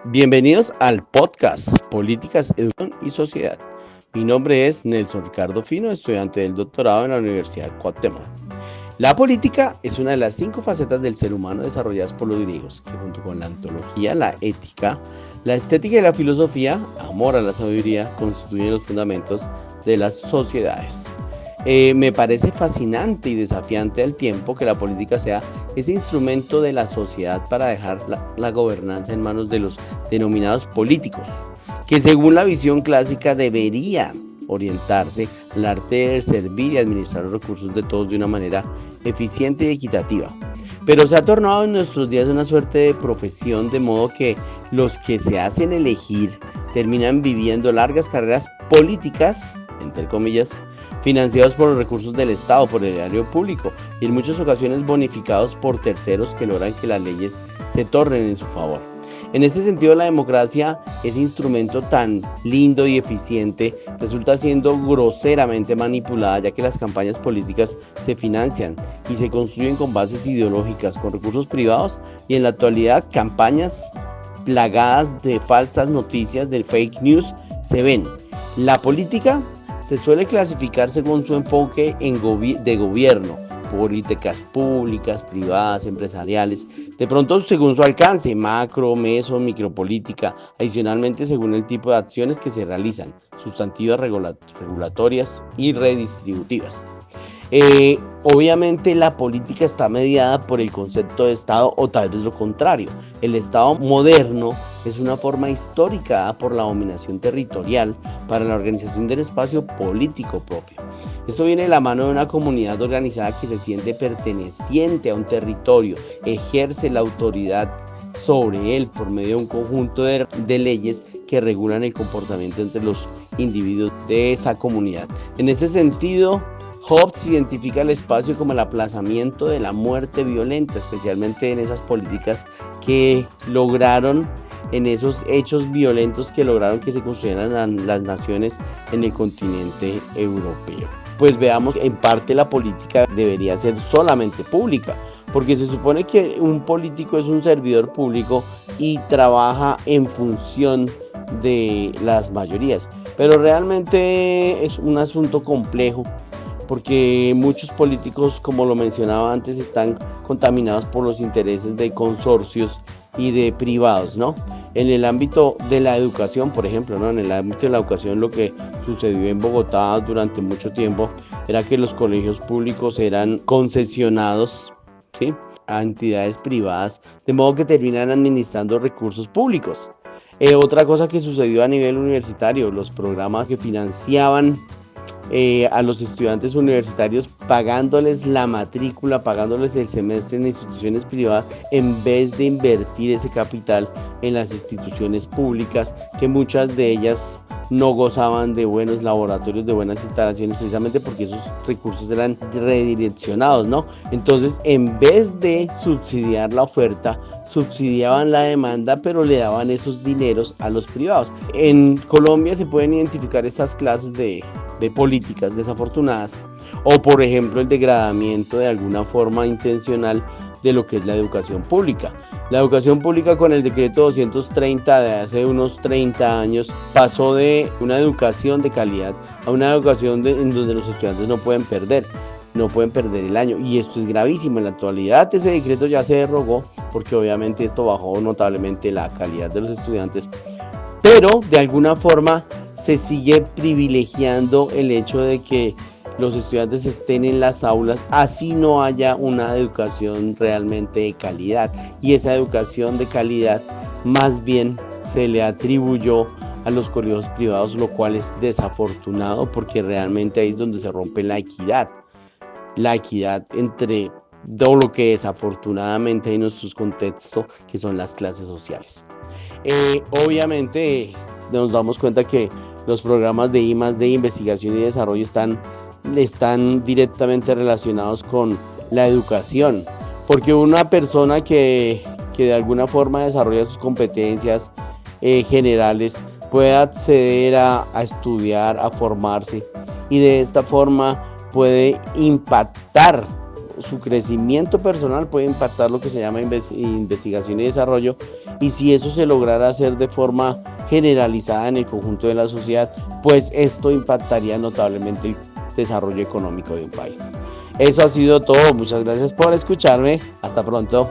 Bienvenidos al podcast Políticas, Educación y Sociedad. Mi nombre es Nelson Ricardo Fino, estudiante del doctorado en la Universidad Cuauhtémoc. La política es una de las 5 facetas del ser humano desarrolladas por los griegos, que junto con la ontología, la ética, la estética y la filosofía, amor a la sabiduría, constituyen los fundamentos de las sociedades. Me parece fascinante y desafiante al tiempo que la política sea ese instrumento de la sociedad para dejar la gobernanza en manos de los denominados políticos, que según la visión clásica deberían orientarse al arte de servir y administrar los recursos de todos de una manera eficiente y equitativa. Pero se ha tornado en nuestros días una suerte de profesión, de modo que los que se hacen elegir terminan viviendo largas carreras políticas, entre comillas, financiados por los recursos del Estado, por el erario público y en muchas ocasiones bonificados por terceros que logran que las leyes se tornen en su favor. En este sentido, la democracia, ese instrumento tan lindo y eficiente, resulta siendo groseramente manipulada, ya que las campañas políticas se financian y se construyen con bases ideológicas, con recursos privados y en la actualidad campañas plagadas de falsas noticias, de fake news, se ven. La política se suele clasificar según su enfoque de gobierno, políticas públicas, privadas, empresariales, de pronto según su alcance, macro, meso, micropolítica, adicionalmente según el tipo de acciones que se realizan, sustantivas, regulatorias y redistributivas. Obviamente la política está mediada por el concepto de Estado o tal vez lo contrario. El Estado moderno es una forma histórica dada por la dominación territorial para la organización del espacio político propio. Esto viene de la mano de una comunidad organizada que se siente perteneciente a un territorio, ejerce la autoridad sobre él por medio de un conjunto de leyes que regulan el comportamiento entre los individuos de esa comunidad. En ese sentido, Hobbes identifica el espacio como el aplazamiento de la muerte violenta, especialmente en esas políticas que lograron, en esos hechos violentos que lograron que se construyeran las naciones en el continente europeo. Pues veamos, en parte la política debería ser solamente pública, porque se supone que un político es un servidor público y trabaja en función de las mayorías, pero realmente es un asunto complejo, porque muchos políticos, como lo mencionaba antes, están contaminados por los intereses de consorcios y de privados, ¿no? En el ámbito de la educación, por ejemplo, ¿no? En el ámbito de la educación, lo que sucedió en Bogotá durante mucho tiempo era que los colegios públicos eran concesionados, ¿sí?, a entidades privadas, de modo que terminan administrando recursos públicos. Otra cosa que sucedió a nivel universitario, los programas que financiaban a los estudiantes universitarios pagándoles la matrícula, pagándoles el semestre en instituciones privadas, en vez de invertir ese capital en las instituciones públicas, que muchas de ellas no gozaban de buenos laboratorios, de buenas instalaciones, precisamente porque esos recursos eran redireccionados, ¿no? Entonces, en vez de subsidiar la oferta, subsidiaban la demanda, pero le daban esos dineros a los privados. En Colombia se pueden identificar estas clases de políticas desafortunadas, o por ejemplo el degradamiento de alguna forma intencional de lo que es la educación pública. La educación pública, con el decreto 230 de hace unos 30 años, pasó de una educación de calidad a una educación en donde los estudiantes no pueden perder el año, y esto es gravísimo. En la actualidad ese decreto ya se derogó, porque obviamente esto bajó notablemente la calidad de los estudiantes, pero de alguna forma se sigue privilegiando el hecho de que los estudiantes estén en las aulas, así no haya una educación realmente de calidad, y esa educación de calidad más bien se le atribuyó a los colegios privados, lo cual es desafortunado, porque realmente ahí es donde se rompe la equidad entre todo lo que desafortunadamente hay en nuestros contextos, que son las clases sociales. Obviamente nos damos cuenta que los programas de I+D, investigación y desarrollo, están directamente relacionados con la educación, porque una persona que de alguna forma desarrolla sus competencias generales puede acceder a estudiar, a formarse, y de esta forma puede impactar su crecimiento personal puede impactar lo que se llama investigación y desarrollo, y si eso se lograra hacer de forma generalizada en el conjunto de la sociedad, pues esto impactaría notablemente el desarrollo económico de un país. Eso ha sido todo, muchas gracias por escucharme, hasta pronto.